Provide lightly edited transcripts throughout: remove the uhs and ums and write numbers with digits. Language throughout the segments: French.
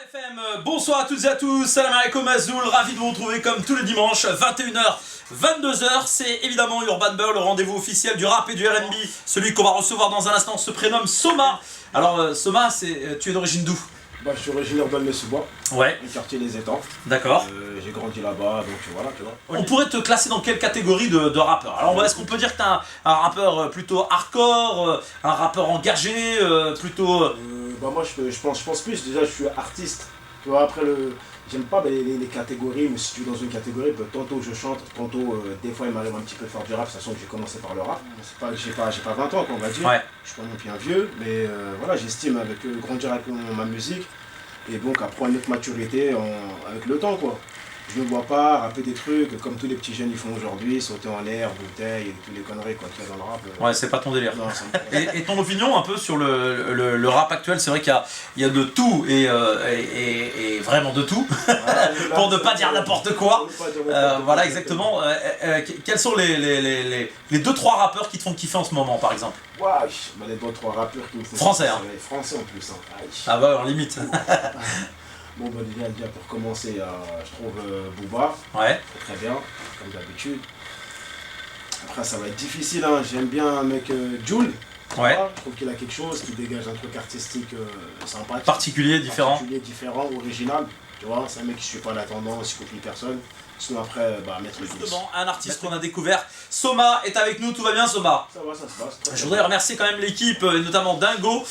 FM, bonsoir à toutes et à tous, salam alaikum Azoul, ravi de vous retrouver comme tous les dimanches, 21h, 22h, c'est évidemment Urban Beurre, le rendez-vous officiel du rap et du R&B, celui qu'on va recevoir dans un instant se prénomme Soma. Alors Soma, tu es d'origine d'où? Je suis originaire d'Aulnay-sous-Bois, ouais. le quartier des Étangs. D'accord. J'ai grandi là-bas, donc voilà, tu vois. On pourrait te classer dans quelle catégorie de rappeur? Alors est-ce qu'on peut dire que t'es un rappeur plutôt hardcore, un rappeur engagé, plutôt... Moi je pense plus, déjà je suis artiste. Tu vois, après j'aime pas les catégories, mais si tu es dans une catégorie, tantôt je chante, tantôt des fois il m'arrive un petit peu de faire du rap, sachant que j'ai commencé par le rap. C'est pas que j'ai pas 20 ans, on va dire. Ouais. Je suis pas non plus un vieux, mais voilà, j'estime grandir avec ma musique et donc à prendre notre maturité avec le temps, quoi. Je ne me vois pas rapper des trucs comme tous les petits jeunes ils font aujourd'hui, sauter en l'air, bouteille et toutes les conneries qu'il y a dans le rap. Ouais, c'est pas ton délire. Non, et ton opinion un peu sur le rap actuel? C'est vrai qu'il y a de tout et vraiment de tout, pour ne pas dire n'importe quoi. Voilà, exactement. Quels sont les 2-3 rappeurs qui te font kiffer en ce moment, par exemple? Les 2-3 rappeurs qui me font français, kiffer, hein. Français en plus. Ah bah, en limite. Déjà pour commencer, je trouve Booba, ouais. Très bien, comme d'habitude. Après ça va être difficile, hein. J'aime bien un mec Jul. Ouais. Je trouve qu'il a quelque chose qui dégage un truc artistique sympa. Particulier, différent, original. Tu vois, c'est un mec qui suit pas la tendance, il copie personne. Sinon après, mettre le justement, un artiste qu'on a découvert, Soma est avec nous, tout va bien Soma? Ça va, ça se passe. Je voudrais remercier quand même l'équipe, et notamment Dingo,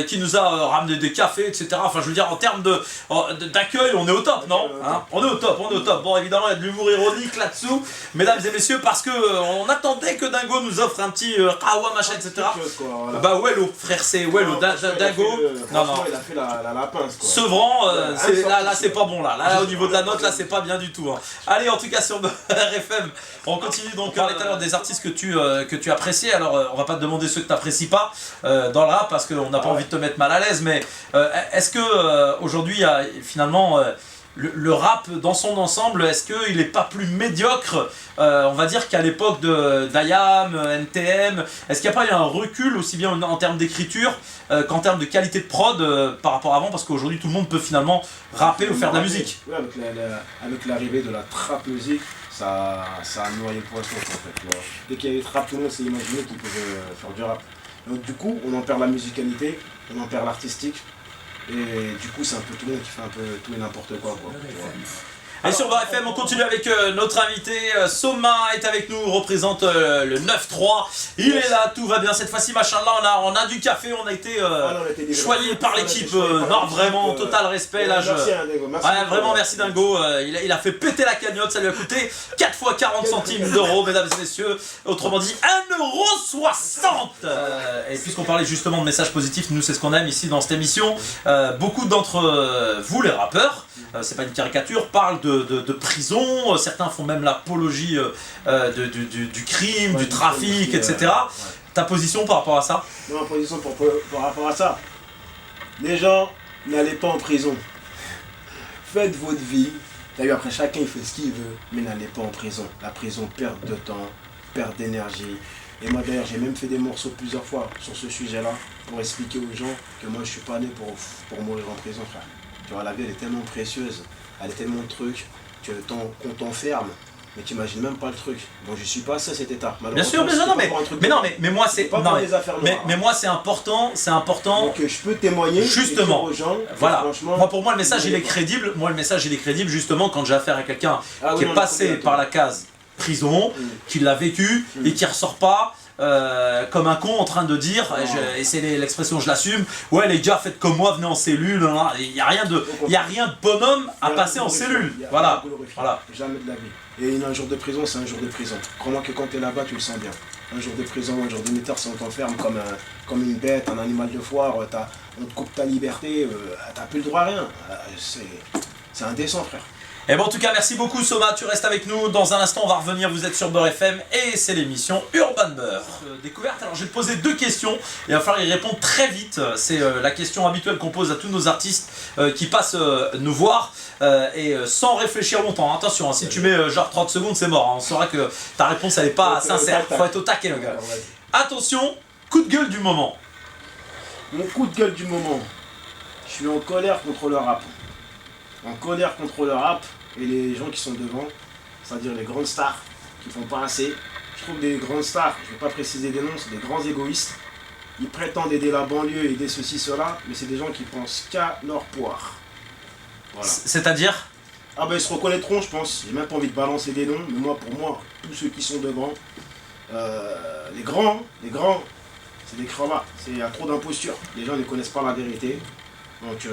qui nous a ramené des cafés, etc. Enfin, je veux dire, en termes d'accueil, on est au top, non hein? On est au top, on est au top. Bon, évidemment, il y a de l'humour ironique là-dessous, mesdames et messieurs, parce que on attendait que Dingo nous offre un petit kawa, machin, etc. Voilà. Bah, Wello, frère, c'est Wello, Dingo. Non, il a fait la pince, quoi. Sevran, là, c'est pas bon, là. Là, au niveau de la note, là, c'est pas bien du tout. Hein. Allez, en tout cas, sur RFM, on continue donc à parler tout à l'heure des artistes que tu apprécies. Alors, on va pas te demander ceux que tu n'apprécies pas dans le rap parce qu'on n'a pas envie de te mettre mal à l'aise. Mais est-ce que aujourd'hui, finalement, le rap dans son ensemble, est-ce qu'il n'est pas plus médiocre, on va dire, qu'à l'époque d'IAM, NTM? Est-ce qu'il n'y a pas eu un recul aussi bien en termes d'écriture qu'en termes de qualité de prod par rapport à avant? Parce qu'aujourd'hui, tout le monde peut finalement rapper ou faire de la musique. Oui, avec l'arrivée de la trap musique, ça a noyé le poisson en fait. Tu vois. Dès qu'il y a eu trap, tout le monde s'est imaginé qu'il pouvait faire du rap. Donc du coup, on en perd la musicalité, on en perd l'artistique. Et du coup, c'est un peu tout le monde qui fait un peu tout et n'importe quoi. Et sur BFM, on continue avec notre invité. Soma est avec nous, représente le 9-3. Il est là, tout va bien. Cette fois-ci, machallah, on a du café, on a été choyé par l'équipe. Non, vraiment, total respect. Là, merci, Dingo. Merci vraiment, merci Dingo. Il a fait péter la cagnotte, ça lui a coûté 4 fois 40 centimes d'euros, mesdames et messieurs. Autrement dit, 1,60 €. Et puisqu'on parlait justement de messages positifs, nous, c'est ce qu'on aime ici dans cette émission. Beaucoup d'entre vous, les rappeurs, c'est pas une caricature, parlent de prison, certains font même l'apologie du crime, du trafic, etc. Ouais. Ta position par rapport à ça? Ma position par rapport à ça, les gens, n'allez pas en prison. Faites votre vie. D'ailleurs, après chacun il fait ce qu'il veut, mais n'allez pas en prison. La prison, perte de temps, perte d'énergie. Et moi d'ailleurs, j'ai même fait des morceaux plusieurs fois sur ce sujet-là pour expliquer aux gens que moi je suis pas né pour mourir en prison, frère. Tu vois, la vie elle est tellement précieuse, elle est tellement de trucs, qu'on t'enferme, mais tu imagines même pas le truc. Bon, je suis pas à cet état. Bien sûr, mais moi c'est mais moi c'est important. Donc je peux témoigner justement aux gens. Voilà. Pour moi le message il est crédible. Moi le message il est crédible justement quand j'ai affaire à quelqu'un qui est passé par la case prison, qui l'a vécu et qui ressort pas. Comme un con en train de dire, et c'est l'expression je l'assume, ouais les gars faites comme moi, venez en cellule, il n'y a rien de bonhomme à passer en cellule, voilà. Jamais de la vie. Et un jour de prison c'est un jour de prison, crois-moi que quand tu es là-bas tu le sens bien. Un jour de prison, un jour de militaire, si on t'enferme comme une bête, un animal de foire, on te coupe ta liberté, t'as plus le droit à rien, c'est indécent frère. Et bon, en tout cas, merci beaucoup Soma, tu restes avec nous. Dans un instant, on va revenir, vous êtes sur Beurre FM et c'est l'émission Urban Beurre. Découverte, alors je vais te poser 2 questions et il va falloir y répondre très vite. C'est la question habituelle qu'on pose à tous nos artistes qui passent nous voir et sans réfléchir longtemps. Attention, hein, si tu mets genre 30 secondes, c'est mort. Hein. On saura que ta réponse elle n'est pas sincère, faut être au taquet le gars. Attention, coup de gueule du moment. Mon coup de gueule du moment, je suis en colère contre le rap. en colère contre le rap et les gens qui sont devant, c'est-à-dire les grandes stars qui font pas assez. Je trouve des grandes stars, je ne vais pas préciser des noms, c'est des grands égoïstes. Ils prétendent aider la banlieue, aider ceci, cela, mais c'est des gens qui pensent qu'à leur poire. Voilà. C'est-à-dire? Ah ben ils se reconnaîtront, je pense. J'ai même pas envie de balancer des noms, mais moi, pour moi, tous ceux qui sont devant, les grands, c'est des crevats. Il y a trop d'imposture. Les gens ne connaissent pas la vérité. Donc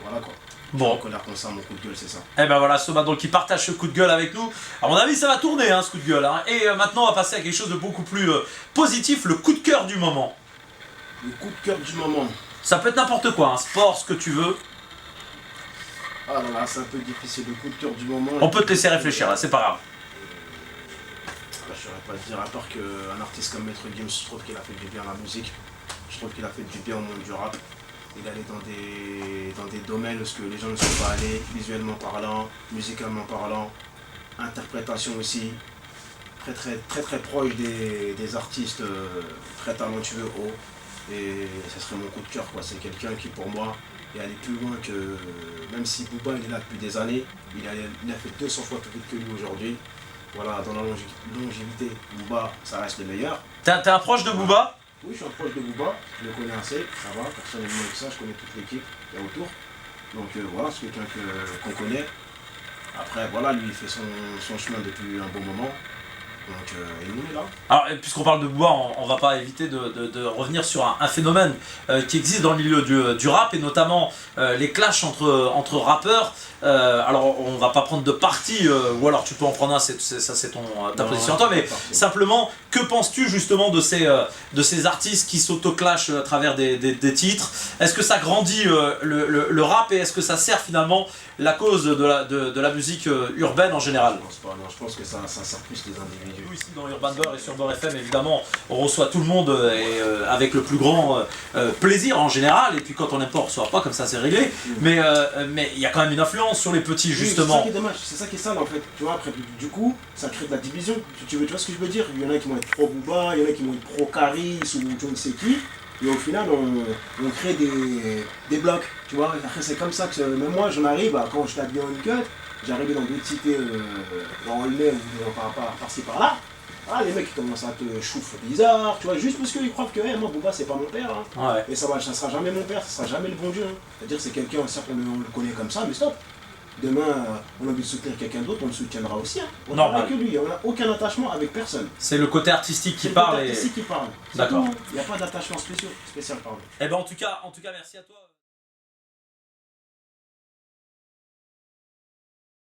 voilà quoi. Bon. Je colère comme ça, mon coup de gueule, c'est ça. Et ben voilà, Soma donc qui partage ce coup de gueule avec nous. À mon avis, ça va tourner hein, ce coup de gueule. Hein. Et maintenant, on va passer à quelque chose de beaucoup plus positif, le coup de cœur du moment. Le coup de cœur du moment. Ça peut être n'importe quoi, un sport, ce que tu veux. Ah là là, c'est un peu difficile, le coup de cœur du moment. On peut te laisser réfléchir là, c'est pas grave. Je saurais pas te dire, à part qu'un artiste comme Maître Gims, je trouve qu'il a fait du bien à la musique. Je trouve qu'il a fait du bien au monde du rap. Il est allé dans des domaines où les gens ne sont pas allés, visuellement parlant, musicalement parlant, interprétation aussi. Très proche des artistes très talentueux haut. Et ça serait mon coup de cœur quoi. C'est quelqu'un qui pour moi est allé plus loin que. Même si Booba il est là depuis des années, il a fait 200 fois plus vite que lui aujourd'hui. Voilà, dans la longévité, Booba ça reste le meilleur. T'es un proche de Booba? Oui, je suis un proche de Booba, je le connais assez, ça va, personnellement avec ça, je connais toute l'équipe qui est autour. Donc voilà, c'est quelqu'un qu'on connaît. Après voilà, lui il fait son chemin depuis un bon moment. Donc il nous est là. Alors, puisqu'on parle de Booba, on va pas éviter de revenir sur un phénomène qui existe dans le milieu du rap et notamment les clashs entre rappeurs. Alors, on va pas prendre de parti, ou alors tu peux en prendre un, ça c'est ta position à toi, mais simplement, que penses-tu justement de ces artistes qui s'auto-clashent à travers des titres? Est-ce que ça grandit le rap et est-ce que ça sert finalement la cause de la musique urbaine en général? Je pense pas, non, je pense que ça sert plus les individus. Nous ici dans Urban Beurre et sur Beurre FM évidemment on reçoit tout le monde avec le plus grand plaisir en général et puis quand on n'aime pas on reçoit pas comme ça c'est réglé mais il y a quand même une influence sur les petits justement. C'est ça qui est dommage, c'est ça qui est sale en fait. Tu vois après du coup ça crée de la division. Tu vois ce que je veux dire? Il y en a qui vont être pro Booba, il y en a qui vont être pro Caris ou je ne sais qui. Et au final, on crée des blocs, tu vois. Après, c'est comme ça que même moi, j'en arrive, quand je tape bien Uncut, j'arrive dans d'autres cités, dans le lait ou par-ci par-là. Ah, les mecs ils commencent à te chouffer bizarre, tu vois, juste parce qu'ils croient que moi, Booba, c'est pas mon père. Hein. Ouais. Et ça sera jamais mon père, ça sera jamais le bon Dieu. Hein. C'est-à-dire que c'est quelqu'un, certes, on le connaît comme ça, mais stop. Demain, on a envie de soutenir quelqu'un d'autre, on le soutiendra aussi. Hein. On n'a que lui, on n'a aucun attachement avec personne. C'est le côté artistique qui parle. C'est le côté artistique qui parle. D'accord. Il n'y a pas d'attachement spécial, pardon. Eh ben en tout cas, merci à toi.